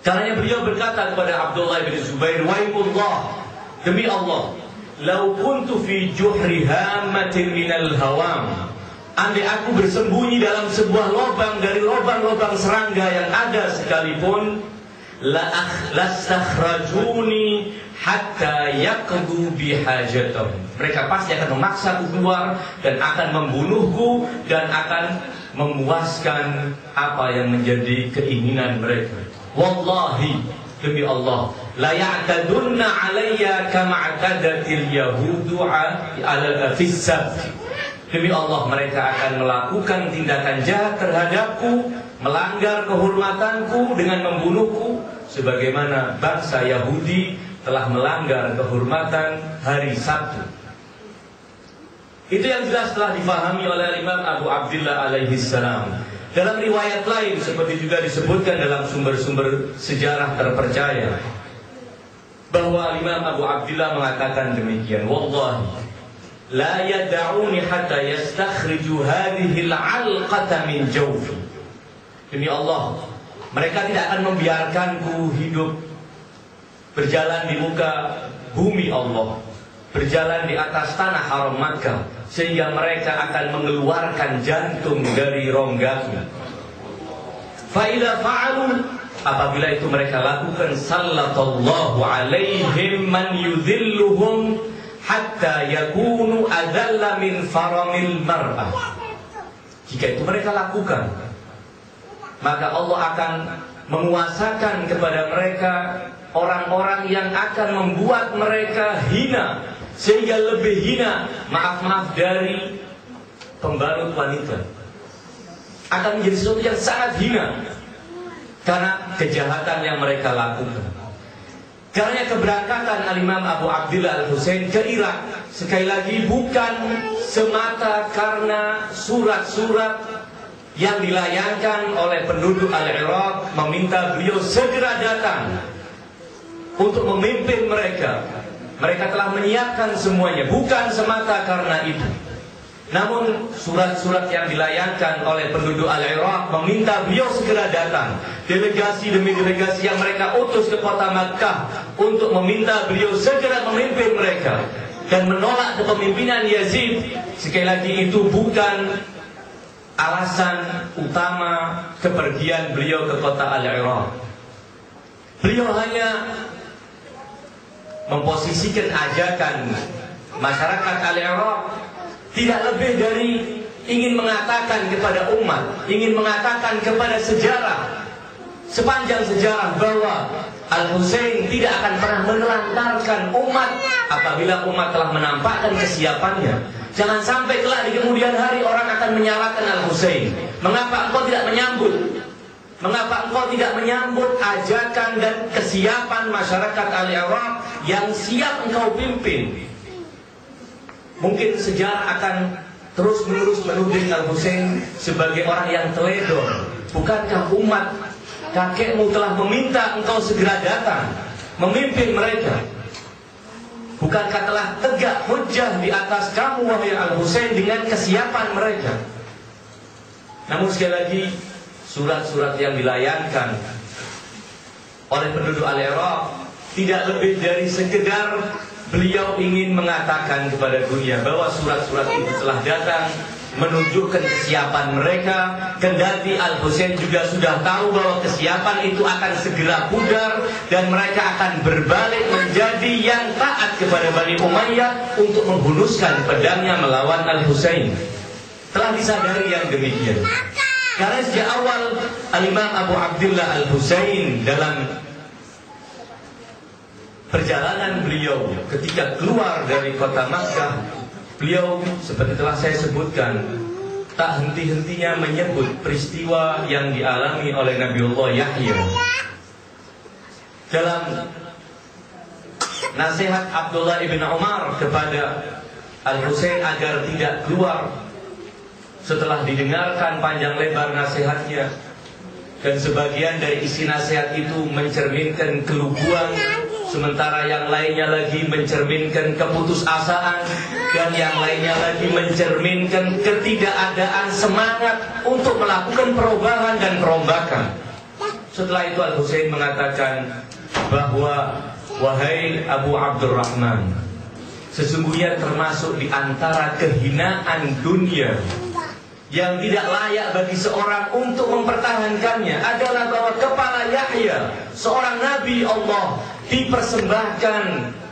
Karena beliau berkata kepada Abdullah bin Zubair, "Waimullah, demi Allah, lau kuntu fi juhri hammatin minal hawam." Andai aku bersembunyi dalam sebuah lubang dari lubang-lubang serangga yang ada sekalipun, lastakhrajuni hatta yaqdu bihajatahum. Mereka pasti akan memaksa aku keluar dan akan membunuhku dan akan memuaskan apa yang menjadi keinginan mereka. Wallahi, demi Allah, la ya'tadunna alayya kama i'tadatil yahudu ala fis-sabt. Demi Allah, mereka akan melakukan tindakan jahat terhadapku, melanggar kehormatanku dengan membunuhku, sebagaimana bangsa Yahudi telah melanggar kehormatan hari Sabtu. Itu yang jelas telah difahami oleh Imam Abu Abdillah alaihi salam. Dalam riwayat lain, seperti juga disebutkan dalam sumber-sumber sejarah terpercaya, bahwa Imam Abu Abdillah mengatakan demikian, "Wallahi la yad'uni hatta yastakhriju hadhihi al-'alqata min jawfi." Demi Allah, mereka tidak akan membiarkanku hidup berjalan di muka bumi Allah, berjalan di atas tanah haram Makkah, sehingga mereka akan mengeluarkan jantung dari ronggaku. Fa idza fa'alu, apabila itu mereka lakukan, sallallahu alaihim man yudhilluhum hatta yakunu adalla min faramil mar'ah. Jika itu mereka lakukan, maka Allah akan menguasakan kepada mereka orang-orang yang akan membuat mereka hina, sehingga lebih hina, maaf-maaf, dari pembalut wanita. Akan menjadi sesuatu yang sangat hina karena kejahatan yang mereka lakukan. Karena keberangkatan Al-Imam Abu Abdillah Al-Husain ke Irak, sekali lagi, bukan semata karena surat-surat yang dilayangkan oleh penduduk Al-Iraq meminta beliau segera datang untuk memimpin mereka. Mereka telah menyiapkan semuanya, bukan semata karena itu. Namun surat-surat yang dilayangkan oleh penduduk Al-Iraq meminta beliau segera datang. Delegasi demi delegasi yang mereka utus ke kota Makkah untuk meminta beliau segera memimpin mereka dan menolak kepemimpinan Yazid. Sekali lagi, itu bukan alasan utama kepergian beliau ke kota Al-Iraq. Beliau hanya memposisikan ajakan masyarakat Al-Iraq tidak lebih dari ingin mengatakan kepada umat, ingin mengatakan kepada sejarah, sepanjang sejarah, bahwa Al-Husain tidak akan pernah menelantarkan umat apabila umat telah menampakkan kesiapannya. Jangan sampai kelak di kemudian hari orang akan menyalahkan Al-Husain. Mengapa engkau tidak menyambut? Mengapa engkau tidak menyambut ajakan dan kesiapan masyarakat Al-Iraq yang siap engkau pimpin? Mungkin sejarah akan terus-menerus menuding Al-Husain sebagai orang yang teledor. Bukankah umat kakekmu telah meminta engkau segera datang memimpin mereka? Bukankah telah tegak hujjah di atas kamu, wahai Al-Husain, dengan kesiapan mereka? Namun sekali lagi, surat-surat yang dilayangkan oleh penduduk Al-Iraq tidak lebih dari sekedar beliau ingin mengatakan kepada dunia bahwa surat-surat itu telah datang menunjukkan kesiapan mereka. Kendati Al-Husain juga sudah tahu bahwa kesiapan itu akan segera pudar dan mereka akan berbalik menjadi yang taat kepada Bani Umayyah untuk menghunuskan pedangnya melawan Al-Husain. Telah disadari yang demikian. Karena sejak awal Al-Imam Abu Abdillah Al-Husain dalam perjalanan beliau ketika keluar dari kota Makkah, beliau seperti telah saya sebutkan tak henti-hentinya menyebut peristiwa yang dialami oleh Nabiullah Yahya. Dalam nasihat Abdullah ibn Umar kepada Al-Husain agar tidak keluar, setelah didengarkan panjang lebar nasihatnya, dan sebagian dari isi nasihat itu mencerminkan keluguan, sementara yang lainnya lagi mencerminkan keputusasaan, dan yang lainnya lagi mencerminkan ketidakadaan semangat untuk melakukan perubahan dan perombakan. Setelah itu Al-Husain mengatakan bahwa wahai Abu Abdurrahman, sesungguhnya termasuk di antara kehinaan dunia yang tidak layak bagi seorang untuk mempertahankannya adalah bahwa kepala Yahya, seorang nabi Allah, dipersembahkan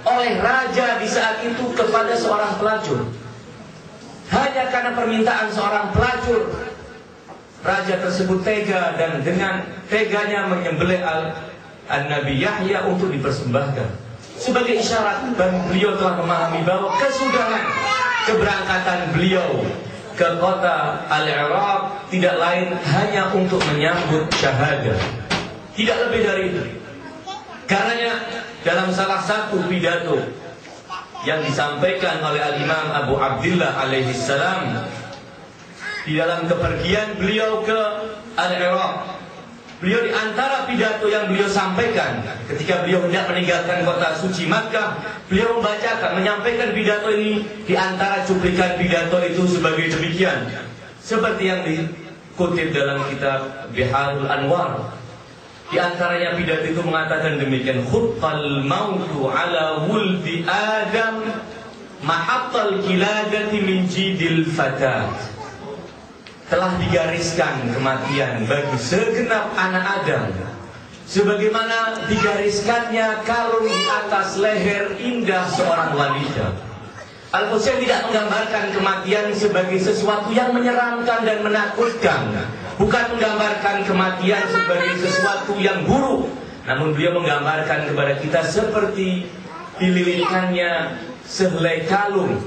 oleh raja di saat itu kepada seorang pelacur. Hanya karena permintaan seorang pelacur, raja tersebut tega dan dengan teganya menyembelih Nabi Yahya untuk dipersembahkan. Sebagai isyarat, beliau telah memahami bahwa kesudahan keberangkatan beliau ke kota Al-Iraq tidak lain hanya untuk menyambut syahadah. Tidak lebih dari itu. Karenanya dalam salah satu pidato yang disampaikan oleh Al-Imam Abu Abdillah alaihi salam di dalam kepergian beliau ke Al-Iraq, beliau di antara pidato yang beliau sampaikan ketika beliau hendak meninggalkan kota suci Makkah, beliau menyampaikan pidato ini. Di antara cuplikan pidato itu sebagai demikian, seperti yang dikutip dalam kitab Biharul Anwar. Di antaranya pidato itu mengatakan demikian: khuttal mautu ala wuldi Adam mahattal kiladati min jidil fatat. Telah digariskan kematian bagi segenap anak Adam, sebagaimana digariskannya kalung di atas leher indah seorang wanita. Al-Husain tidak menggambarkan kematian sebagai sesuatu yang menyeramkan dan menakutkan, bukan menggambarkan kematian sebagai sesuatu yang buruk, namun beliau menggambarkan kepada kita seperti dililitkannya sehelai kalung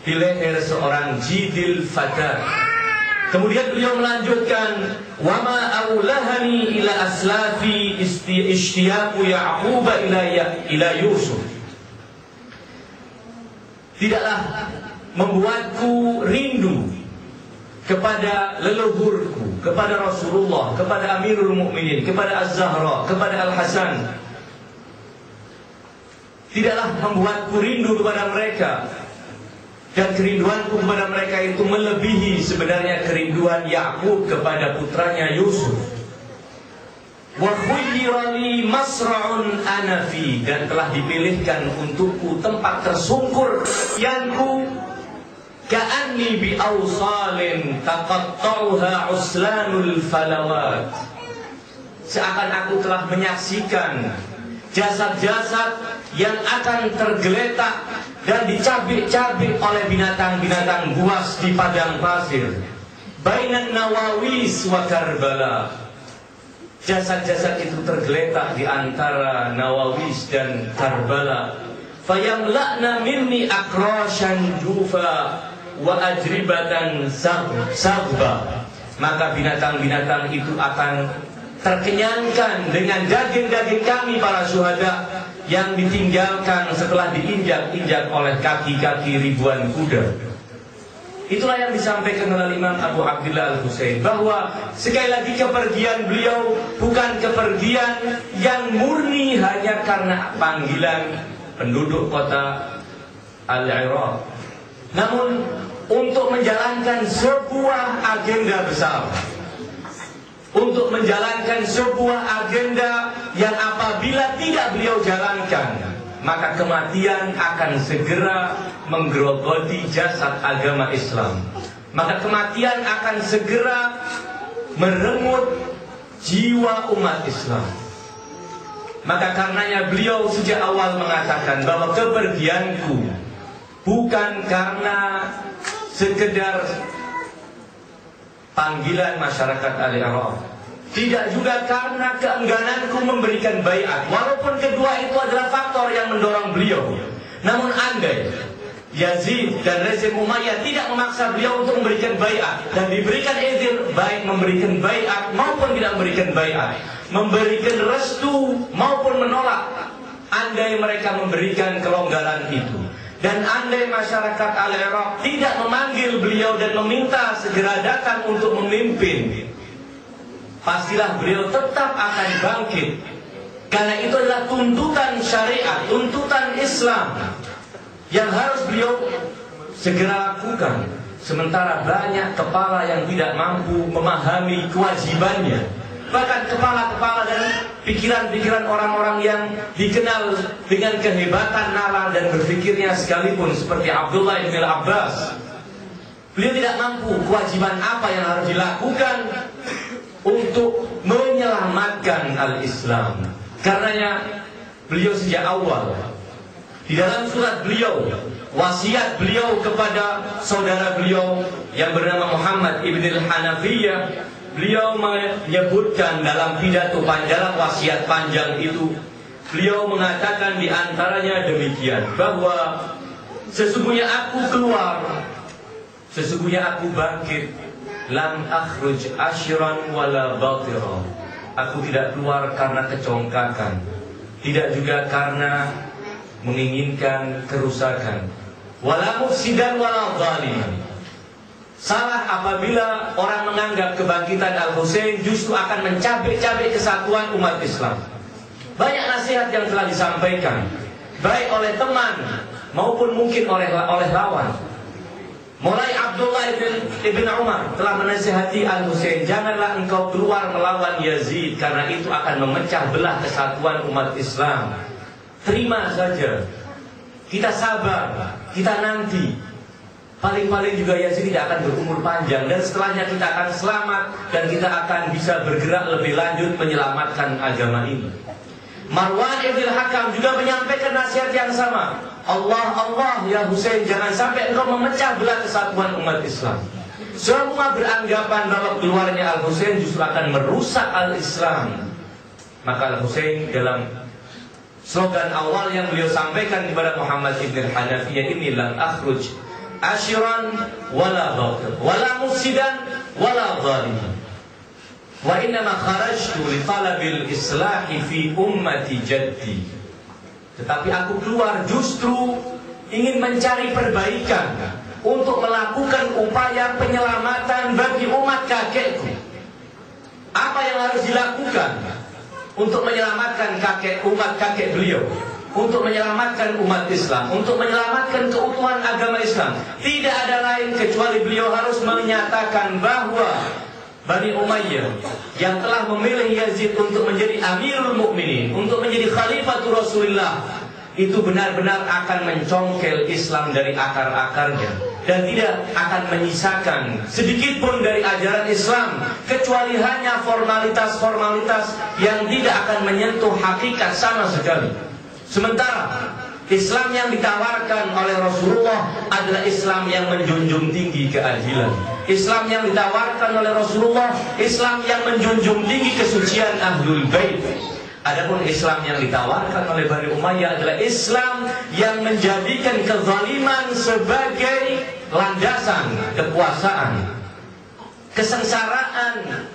di leher seorang jidil fatat. Kemudian beliau melanjutkan, wama aulahani ila aslafi ishtiyaqu Ya'qub ila Yusuf. Tidaklah membuatku rindu kepada leluhurku, kepada Rasulullah, kepada Amirul Mukminin, kepada Az-Zahra, kepada Al-Hasan. Tidaklah membuatku rindu kepada mereka. Dan kerinduanku kepada mereka itu melebihi sebenarnya kerinduan Ya'qub kepada putranya Yusuf. Wa khuyyira li masra'un ana fi, dan telah dipilihkan untukku tempat tersungkur yanku ka'anni bi awsalin taqatta'uha uslanul falawat. Seakan aku telah menyaksikan jasad-jasad yang akan tergeletak dan dicabik-cabik oleh binatang-binatang buas di padang pasir. Bainan Nawawis wa Karbala. Jasad-jasad itu tergeletak di antara Nawawis dan Karbala. Fayamla'na minni akrashan jufa wa ajribatan sabba. Maka binatang-binatang itu akan terkenyangkan dengan daging-daging kami para syuhada yang ditinggalkan setelah diinjak-injak oleh kaki-kaki ribuan kuda. Itulah yang disampaikan oleh Imam Abu Abdillah Al-Husain, bahwa sekali lagi kepergian beliau bukan kepergian yang murni hanya karena panggilan penduduk kota Al-Iraq, namun untuk menjalankan sebuah agenda besar, untuk menjalankan sebuah agenda yang apabila tidak beliau jalankan, maka kematian akan segera menggerogoti jasad agama Islam. Maka kematian akan segera merenggut jiwa umat Islam. Maka karenanya beliau sejak awal mengatakan bahwa kepergianku bukan karena sekedar panggilan masyarakat Al-Iraq, tidak juga karena keenggananku memberikan baiat, walaupun kedua itu adalah faktor yang mendorong beliau. Namun andai Yazid dan rezim Umayyah tidak memaksa beliau untuk memberikan baiat dan diberikan izin baik memberikan baiat maupun tidak memberikan baiat, memberikan restu maupun menolak, andai mereka memberikan kelonggaran itu, dan andai masyarakat Al-Iraq tidak memanggil beliau dan meminta segera datang untuk memimpin, pastilah beliau tetap akan bangkit. Karena itu adalah tuntutan syariat, tuntutan Islam yang harus beliau segera lakukan. Sementara banyak kepala yang tidak mampu memahami kewajibannya, bahkan kepala-kepala dan pikiran-pikiran orang-orang yang dikenal dengan kehebatan nalar dan berpikirnya sekalipun, seperti Abdullah bin Abbas. Beliau tidak mampu kewajiban apa yang harus dilakukan untuk menyelamatkan al-Islam. Karenanya beliau sejak awal, di dalam surat beliau, wasiat beliau kepada saudara beliau yang bernama Muhammad ibn al-Hanafiyah, beliau menyebutkan dalam pidato dalam wasiat panjang itu, beliau mengatakan di antaranya demikian, bahwa sesungguhnya aku keluar, sesungguhnya aku bangkit, lam akhruj asyran wala batira. Aku tidak keluar karena kecongkakan, tidak juga karena menginginkan kerusakan, wala mufsidan wala zaliman. Salah apabila orang menganggap kebangkitan Al-Husain justru akan mencabik-cabik kesatuan umat Islam. Banyak nasihat yang telah disampaikan, baik oleh teman maupun mungkin oleh lawan. Mulai Abdullah ibn Umar telah menasihati Al-Husain, janganlah engkau keluar melawan Yazid, karena itu akan memecah belah kesatuan umat Islam. Terima saja, kita sabar, kita nanti. Paling-paling juga Yazid tidak akan berumur panjang, dan setelahnya kita akan selamat dan kita akan bisa bergerak lebih lanjut menyelamatkan agama ini. Marwan ibn Hakam juga menyampaikan nasihat yang sama. Allah ya Husain, jangan sampai engkau memecah belah kesatuan umat Islam. Semua beranggapan bahwa keluarnya Al-Husain justru akan merusak Al-Islam. Maka Al-Husain dalam slogan awal yang beliau sampaikan kepada Muhammad ibn Hanafiyah ini, lam akhruj ashiran wala batil wala mufsidan wala zaliman, wa innama kharajtu li talabil islahi fi ummati jaddi. Tetapi aku keluar justru ingin mencari perbaikan, untuk melakukan upaya penyelamatan bagi umat kakekku. Apa yang harus dilakukan untuk menyelamatkan umat kakek beliau, untuk menyelamatkan umat Islam, untuk menyelamatkan keutuhan agama Islam? Tidak ada lain kecuali beliau harus menyatakan bahwa Bani Umayyah yang telah memilih Yazid untuk menjadi Amirul Mukminin, untuk menjadi Khalifatul Rasulullah, itu benar-benar akan mencongkel Islam dari akar-akarnya dan tidak akan menyisakan sedikit pun dari ajaran Islam, kecuali hanya formalitas-formalitas yang tidak akan menyentuh hakikat sama sekali. Sementara Islam yang ditawarkan oleh Rasulullah adalah Islam yang menjunjung tinggi keadilan. Islam yang ditawarkan oleh Rasulullah, Islam yang menjunjung tinggi kesucian Ahlul Bait. Adapun Islam yang ditawarkan oleh Bani Umayyah adalah Islam yang menjadikan kezaliman sebagai landasan kekuasaan. Kesengsaraan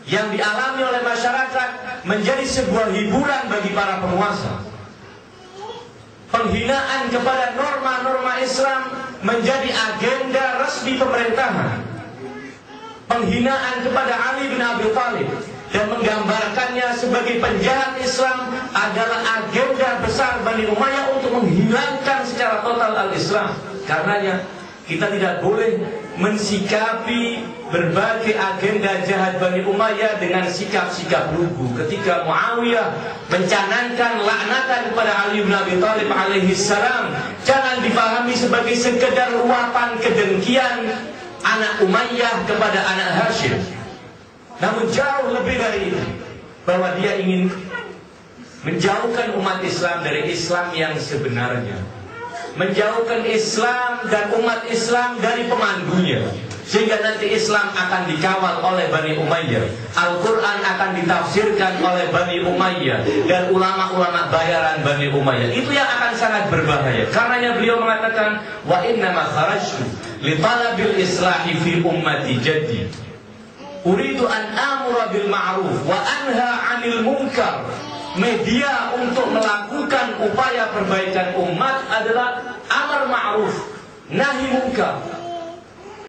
yang dialami oleh masyarakat menjadi sebuah hiburan bagi para penguasa. Penghinaan kepada norma-norma Islam menjadi agenda resmi pemerintahan. Penghinaan kepada Ali bin Abi Thalib dan menggambarkannya sebagai penjahat Islam adalah agenda besar Bani Umayyah untuk menghilangkan secara total al-Islam. Karenanya kita tidak boleh mensikapi berbagai agenda jahat Bani Umayyah dengan sikap-sikap lugu. Ketika Muawiyah mencanangkan laknatan kepada Ali bin Abi Thalib alaihi salam, jangan dipahami sebagai sekedar luapan kedengkian anak Umayyah kepada anak Hashim. Namun jauh lebih dari itu, bahwa dia ingin menjauhkan umat Islam dari Islam yang sebenarnya, menjauhkan Islam dan umat Islam dari pemandunya, sehingga nanti Islam akan dikawal oleh Bani Umayyah, Al-Quran akan ditafsirkan oleh Bani Umayyah, dan ulama-ulama bayaran Bani Umayyah. Itu yang akan sangat berbahaya. Karenanya beliau mengatakan, wa innama kharajtu li talabil islahi fi ummati jaddi, uridu an amura bil ma'ruf wa anha 'anil munkar. Media untuk melakukan upaya perbaikan umat adalah amar ma'ruf, nahi munkar.